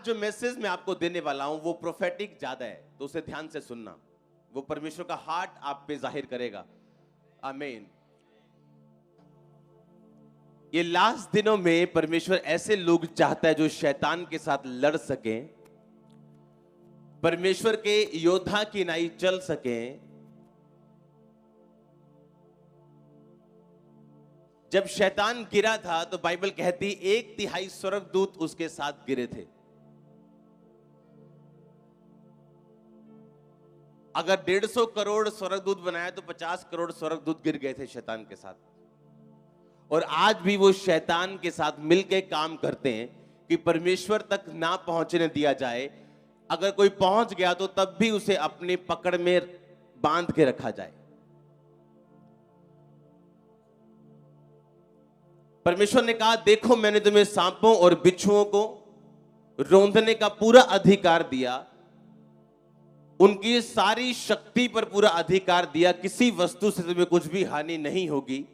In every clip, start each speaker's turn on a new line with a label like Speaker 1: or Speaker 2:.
Speaker 1: जो मैसेज मैं आपको देने वाला हूं वो प्रोफेटिक ज्यादा है, तो उसे ध्यान से सुनना। वो परमेश्वर का हार्ट आप पे जाहिर करेगा। आमीन। ये लास्ट दिनों में परमेश्वर ऐसे लोग चाहता है जो शैतान के साथ लड़ सके, परमेश्वर के योद्धा की नाई चल सके। जब शैतान गिरा था तो बाइबल कहती 1/3 स्वर्गदूत उसके साथ गिरे थे। अगर 150 करोड़ स्वर्गदूत बनाया तो 50 करोड़ स्वर्गदूत गिर गए थे शैतान के साथ। और आज भी वो शैतान के साथ मिलकर काम करते हैं कि परमेश्वर तक ना पहुंचने दिया जाए। अगर कोई पहुंच गया तो तब भी उसे अपनी पकड़ में बांध के रखा जाए। परमेश्वर ने कहा, देखो मैंने तुम्हें सांपों और बिच्छुओं को रौंदने का पूरा अधिकार दिया, उनकी सारी शक्ति पर पूरा अधिकार दिया, किसी वस्तु से तुम्हें कुछ भी हानि नहीं होगी।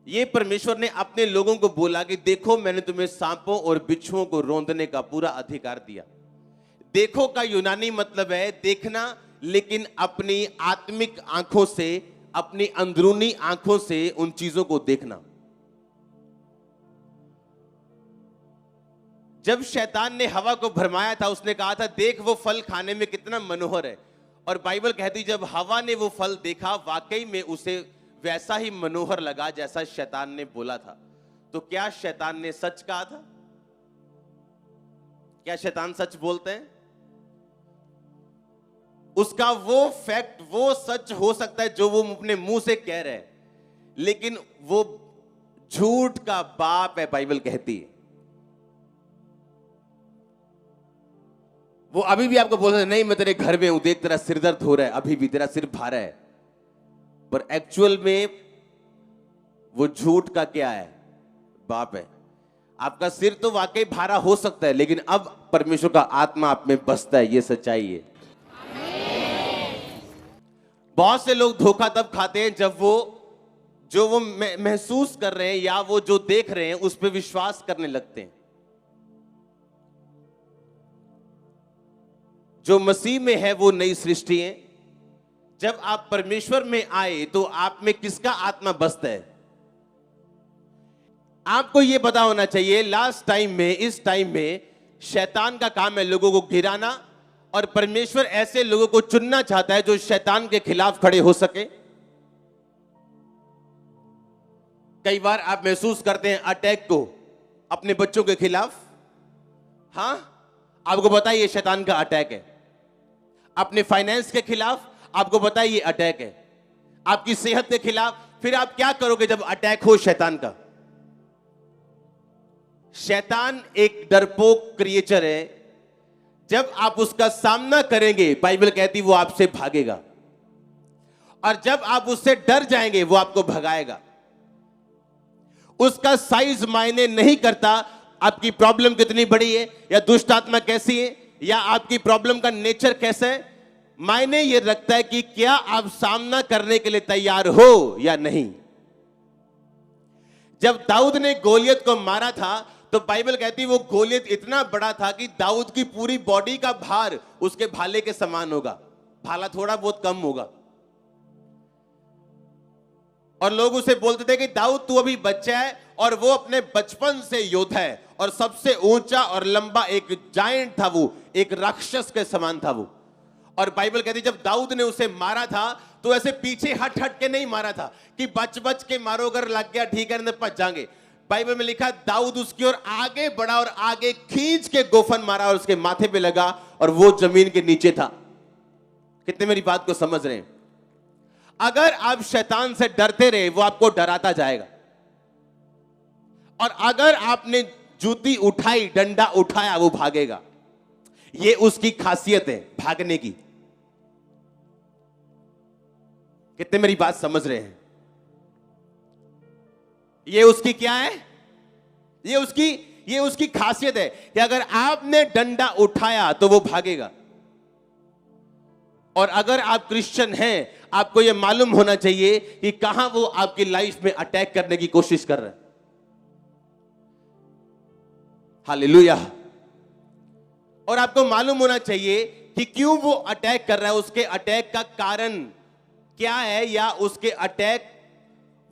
Speaker 1: ये परमेश्वर ने अपने लोगों को बोला कि देखो मैंने तुम्हें सांपों और बिच्छुओं को रौंदने का पूरा अधिकार दिया। देखो का यूनानी मतलब है देखना, लेकिन अपनी आत्मिक आंखों से, अपनी अंदरूनी आंखों से उन चीजों को देखना। जब शैतान ने हवा को भरमाया था, उसने कहा था देख वो फल खाने में कितना मनोहर है। और बाइबल कहती जब हवा ने वो फल देखा, वाकई में उसे वैसा ही मनोहर लगा जैसा शैतान ने बोला था। तो क्या शैतान ने सच कहा था? क्या शैतान सच बोलते हैं? उसका वो फैक्ट, वो सच हो सकता है जो वो अपने मुंह से कह रहे हैं, लेकिन वो झूठ का बाप है। बाइबल कहती है वो अभी भी आपको बोल रहे नहीं मैं तेरे घर में हूं, देख तेरा सिर दर्द हो रहा है, अभी भी तेरा सिर भारा है, पर एक्चुअल में वो झूठ का क्या है? बाप है। आपका सिर तो वाकई भारा हो सकता है, लेकिन अब परमेश्वर का आत्मा आप में बसता है, ये सच्चाई है। बहुत से लोग धोखा तब खाते हैं जब वो जो वो महसूस कर रहे हैं या वो जो देख रहे हैं उस पर विश्वास करने लगते हैं। जो मसीह में है वो नई सृष्टि है। जब आप परमेश्वर में आए तो आप में किसका आत्मा बसता है? आपको यह पता होना चाहिए लास्ट टाइम में, इस टाइम में शैतान का काम है लोगों को गिराना, और परमेश्वर ऐसे लोगों को चुनना चाहता है जो शैतान के खिलाफ खड़े हो सके। कई बार आप महसूस करते हैं अटैक को अपने बच्चों के खिलाफ। हां, आपको पता है ये शैतान का अटैक है। अपने फाइनेंस के खिलाफ आपको पता है ये अटैक है। आपकी सेहत के खिलाफ। फिर आप क्या करोगे जब अटैक हो शैतान का? शैतान एक डरपोक क्रिएचर है। जब आप उसका सामना करेंगे, बाइबल कहती वो आपसे भागेगा, और जब आप उससे डर जाएंगे वो आपको भगाएगा। उसका साइज मायने नहीं करता, आपकी प्रॉब्लम कितनी बड़ी है या दुष्ट आत्मा कैसी है या आपकी प्रॉब्लम का नेचर कैसा है। मायने ये रखता है कि क्या आप सामना करने के लिए तैयार हो या नहीं। जब दाऊद ने गोलियत को मारा था तो बाइबल कहती वो गोलियत इतना बड़ा था कि दाऊद की पूरी बॉडी का भार उसके भाले के समान होगा। भाला थोड़ा बहुत कम होगा। और लोग उसे बोलते थे कि दाऊद तू अभी बच्चा है, और वो अपने बचपन से योद्धा है, और सबसे ऊंचा और लंबा एक जायंट था, वो एक राक्षस के समान था वो। और बाइबल कहती जब दाऊद ने उसे मारा था तो ऐसे पीछे हट हट के नहीं मारा था कि बच बच के मारो, अगर लग गया ठीक है पच जाएंगे। बाइबल में लिखा दाऊद उसकी ओर आगे बढ़ा और आगे खींच के गोफन मारा और उसके माथे पे लगा और वो जमीन के नीचे था। कितने मेरी बात को समझ रहे हैं? अगर आप शैतान से डरते रहे वो आपको डराता जाएगा, और अगर आपने जूती उठाई, डंडा उठाया, वो भागेगा। ये उसकी खासियत है, भागने की। कितने मेरी बात समझ रहे हैं? ये उसकी क्या है? ये उसकी खासियत है कि अगर आपने डंडा उठाया तो वो भागेगा। और अगर आप क्रिश्चियन हैं, आपको यह मालूम होना चाहिए कि कहां वो आपकी लाइफ में अटैक करने की कोशिश कर रहा है। हालेलुया। और आपको मालूम होना चाहिए कि क्यों वो अटैक कर रहा है, उसके अटैक का कारण क्या है, या उसके अटैक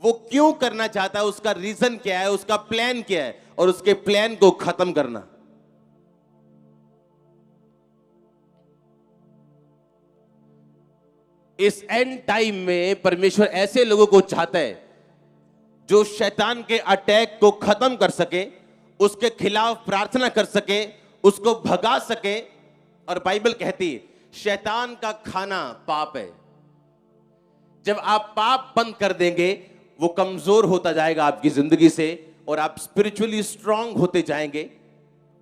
Speaker 1: वो क्यों करना चाहता है, उसका रीजन क्या है, उसका प्लान क्या है, और उसके प्लान को खत्म करना। इस एंड टाइम में परमेश्वर ऐसे लोगों को चाहता है जो शैतान के अटैक को खत्म कर सके, उसके खिलाफ प्रार्थना कर सके, उसको भगा सके। और बाइबल कहती है शैतान का खाना पाप है। जब आप पाप बंद कर देंगे, वो कमजोर होता जाएगा आपकी जिंदगी से, और आप स्पिरिचुअली स्ट्रांग होते जाएंगे,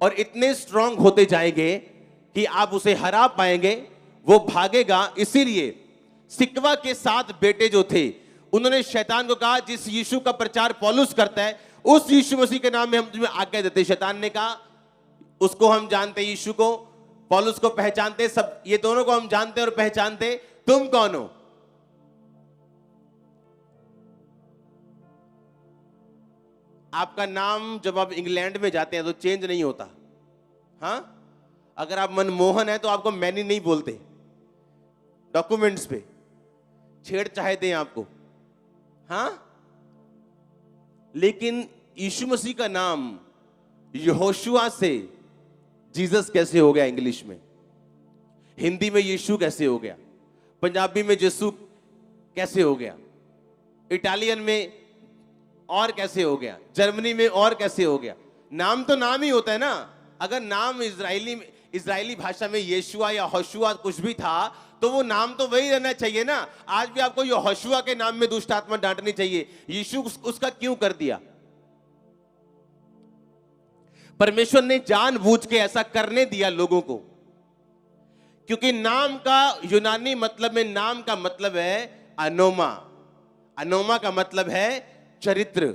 Speaker 1: और इतने स्ट्रांग होते जाएंगे कि आप उसे हरा पाएंगे, वो भागेगा। इसीलिए सिकवा के 7 बेटे जो थे, उन्होंने शैतान को कहा, जिस यीशु का प्रचार पौलुस करता है, उस यीशु मसीह के नाम में हम तुम्हें आज्ञा देते। शैतान ने कहा, उसको हम जानते, यीशु को, पौलुस को पहचानते, सब ये दोनों को हम जानते और पहचानते, तुम कौन हो? आपका नाम जब आप इंग्लैंड में जाते हैं तो चेंज नहीं होता। हाँ, अगर आप मनमोहन है तो आपको मैनी नहीं बोलते, डॉक्यूमेंट्स पे छेड़ चाहे दें आपको। हाँ, लेकिन यीशु मसीह का नाम यहोशुआ से जीसस कैसे हो गया? इंग्लिश में, हिंदी में यीशु कैसे हो गया? पंजाबी में यीशु कैसे हो गया? इटालियन में और कैसे हो गया? जर्मनी में और कैसे हो गया? नाम तो नाम ही होता है ना। अगर नाम इजरायली भाषा में यीशुआ या होशुआ कुछ भी था, तो वो नाम तो वही रहना चाहिए ना। आज भी आपको यहोशुआ के नाम में दुष्ट आत्मा डांटनी चाहिए। यीशु उसका क्यों कर दिया? परमेश्वर ने जानबूझ के ऐसा करने दिया लोगों को, क्योंकि नाम का यूनानी मतलब में, नाम का मतलब है अनोमा। अनोमा का मतलब है चरित्र।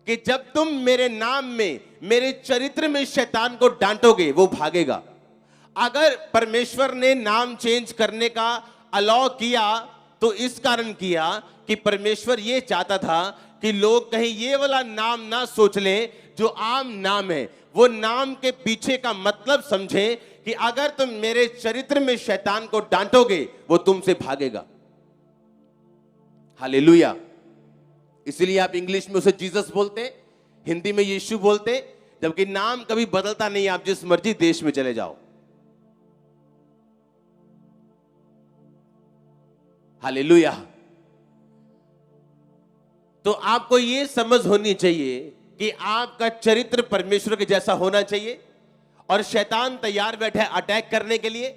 Speaker 1: कि जब तुम मेरे नाम में, मेरे चरित्र में शैतान को डांटोगे, वो भागेगा। अगर परमेश्वर ने नाम चेंज करने का अलाउ किया, तो इस कारण किया कि परमेश्वर ये चाहता था कि लोग कहीं ये वाला नाम ना सोच ले जो आम नाम है। वो नाम के पीछे का मतलब समझे कि अगर तुम मेरे चरित्र में शैतान को डांटोगे, वो तुमसे भागेगा। हालेलुया। इसलिए आप इंग्लिश में उसे जीसस बोलते, हिंदी में यीशु बोलते, जबकि नाम कभी बदलता नहीं। आप जिस मर्जी देश में चले जाओ। हालेलुया। तो आपको यह समझ होनी चाहिए कि आपका चरित्र परमेश्वर के जैसा होना चाहिए, और शैतान तैयार बैठा है अटैक करने के लिए।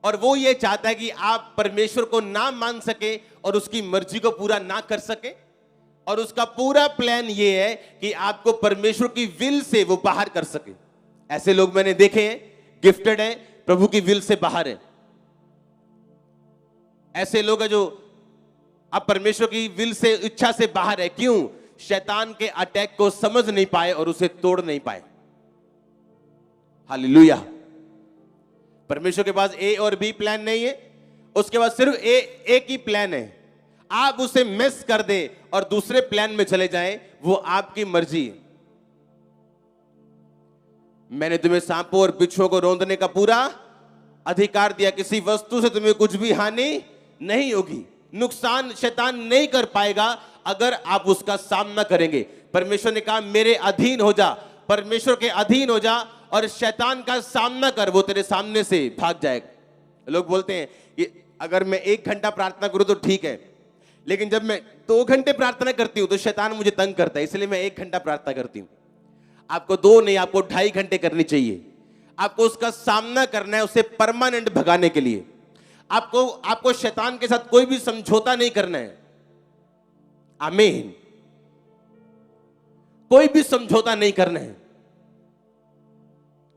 Speaker 1: और वो ये चाहता है कि आप परमेश्वर को ना मान सके और उसकी मर्जी को पूरा ना कर सके। और उसका पूरा प्लान ये है कि आपको परमेश्वर की विल से वो बाहर कर सके। ऐसे लोग मैंने देखे हैं, गिफ्टेड है, प्रभु की विल से बाहर है। ऐसे लोग हैं जो अब परमेश्वर की विल से, इच्छा से बाहर है। क्यों? शैतान के अटैक को समझ नहीं पाए और उसे तोड़ नहीं पाए। हालेलुया। परमेश्वर के पास ए और बी प्लान नहीं है, उसके पास सिर्फ एक ही प्लान है। आप उसे मिस कर दे और दूसरे प्लान में चले जाएं, वो आपकी मर्जी है। मैंने तुम्हें सांपों और बिच्छुओं को रौंदने का पूरा अधिकार दिया, किसी वस्तु से तुम्हें कुछ भी हानि नहीं होगी, नुकसान शैतान नहीं कर पाएगा अगर आप उसका सामना करेंगे। परमेश्वर ने कहा मेरे अधीन हो जा, परमेश्वर के अधीन हो जा और शैतान का सामना कर, वो तेरे सामने से भाग जाएगा। लोग बोलते हैं कि अगर मैं 1 घंटा प्रार्थना करूं तो ठीक है, लेकिन जब मैं 2 घंटे प्रार्थना करती हूं तो शैतान मुझे तंग करता है, इसलिए मैं 1 घंटा प्रार्थना करती हूं। आपको 2 नहीं, आपको 2.5 घंटे करनी चाहिए। आपको उसका सामना करना है, उसे परमानेंट भगाने के लिए। आपको शैतान के साथ कोई भी समझौता नहीं करना है। आमीन। कोई भी समझौता नहीं करना है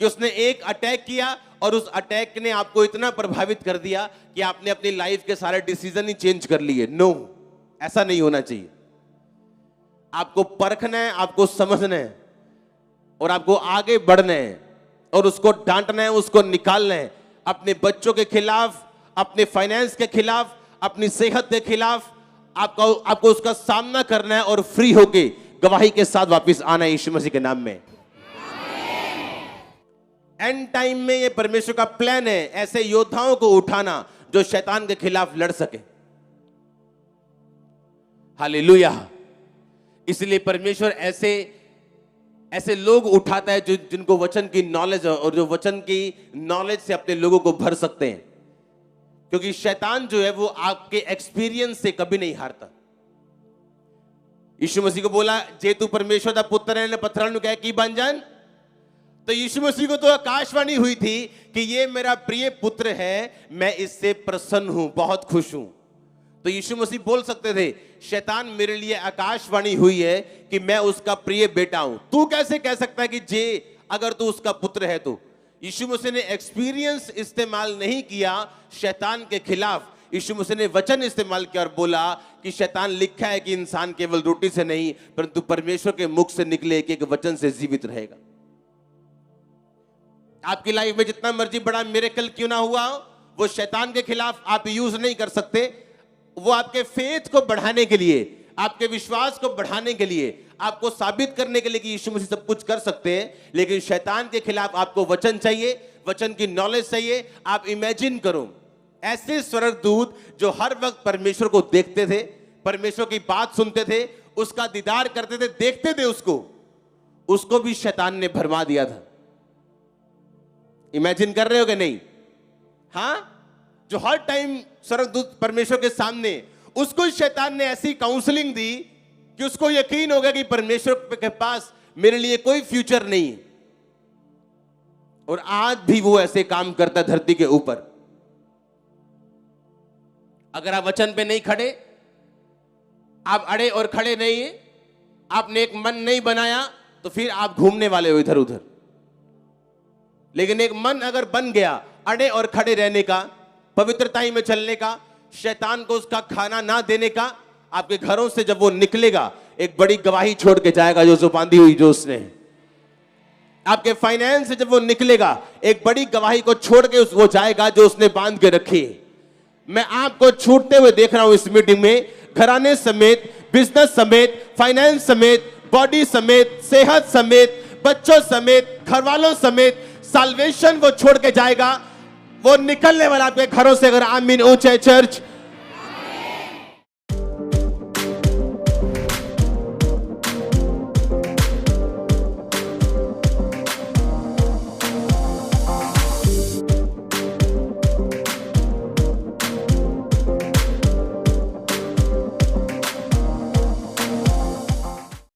Speaker 1: कि उसने एक अटैक किया और उस अटैक ने आपको इतना प्रभावित कर दिया कि आपने अपनी लाइफ के सारे डिसीजन ही चेंज कर लिए। नो, ऐसा नहीं होना चाहिए। आपको परखना है, आपको समझना है और आपको आगे बढ़ना है और उसको डांटना है, उसको निकालना है। अपने बच्चों के खिलाफ, अपने फाइनेंस के खिलाफ, अपनी सेहत के खिलाफ आपको उसका सामना करना है और फ्री होके गवाही के साथ वापस आना है यीशु मसीह के नाम में। एंड टाइम में ये परमेश्वर का प्लान है, ऐसे योद्धाओं को उठाना जो शैतान के खिलाफ लड़ सके। हालेलुया। इसलिए परमेश्वर ऐसे लोग उठाता है जिनको वचन की नॉलेज है और जो वचन की नॉलेज से अपने लोगों को भर सकते हैं, क्योंकि शैतान जो है वो आपके एक्सपीरियंस से कभी नहीं हारता। यीशु मसीह को बोला, जे तू परमेश्वर दा पुत्र है, पत्थरां नूं कह की बन जान। तो यीशु मसीह को तो आकाशवाणी हुई थी कि ये मेरा प्रिय पुत्र है, मैं इससे प्रसन्न हूं, बहुत खुश हूं। तो यीशु मसीह बोल सकते थे, शैतान मेरे लिए आकाशवाणी हुई है कि मैं उसका प्रिय बेटा हूं। तू कैसे कह सकता है कि जे अगर तू उसका पुत्र है तो? यीशु मसीह ने एक्सपीरियंस इस्तेमाल नहीं किया शैतान के खिलाफ, यीशु मसीह ने वचन इस्तेमाल किया और बोला कि शैतान, लिखा है कि इंसान केवल रोटी से नहीं परंतु परमेश्वर के मुख से निकले एक एक वचन से जीवित रहेगा। आपकी लाइफ में जितना मर्जी बड़ा मिरेकल क्यों ना हुआ, वो शैतान के खिलाफ आप यूज नहीं कर सकते। वो आपके फेथ को बढ़ाने के लिए, आपके विश्वास को बढ़ाने के लिए, आपको साबित करने के लिए कि यीशु मसीह सब कुछ कर सकते हैं, लेकिन शैतान के खिलाफ आपको वचन चाहिए, वचन की नॉलेज चाहिए। आप इमेजिन करो ऐसे स्वर्गदूत जो हर वक्त परमेश्वर को देखते थे, परमेश्वर की बात सुनते थे, उसका दीदार करते थे, देखते थे उसको भी शैतान ने भरमा दिया था। इमेजिन कर रहे हो कि नहीं? हाँ, जो हर टाइम स्वर्गदूत परमेश्वर के सामने, उसको शैतान ने ऐसी काउंसलिंग दी कि उसको यकीन हो गया कि परमेश्वर के पास मेरे लिए कोई फ्यूचर नहीं है। और आज भी वो ऐसे काम करता है धरती के ऊपर। अगर आप वचन पे नहीं खड़े, आप अड़े और खड़े नहीं है, आपने एक मन नहीं बनाया, तो फिर आप घूमने वाले हो इधर उधर। लेकिन एक मन अगर बन गया अड़े और खड़े रहने का, पवित्रताई में चलने का, शैतान को उसका खाना ना देने का, आपके घरों से जब वो निकलेगा एक बड़ी गवाही छोड़ के जाएगा जो बांधी हुई जो उसने। आपके फाइनेंस से जब वो निकलेगा एक बड़ी गवाही को छोड़ के वो जाएगा जो उसने बांध के रखी है। मैं आपको छूटते हुए देख रहा हूं इस मीटिंग में, घराने समेत, बिजनेस समेत, फाइनेंस समेत, बॉडी समेत, सेहत समेत, बच्चों समेत, घर वालों समेत, साल्वेशन वो छोड़ के जाएगा। वो निकलने वाला आपके घरों से। अगर आमीन ऊंचे चर्च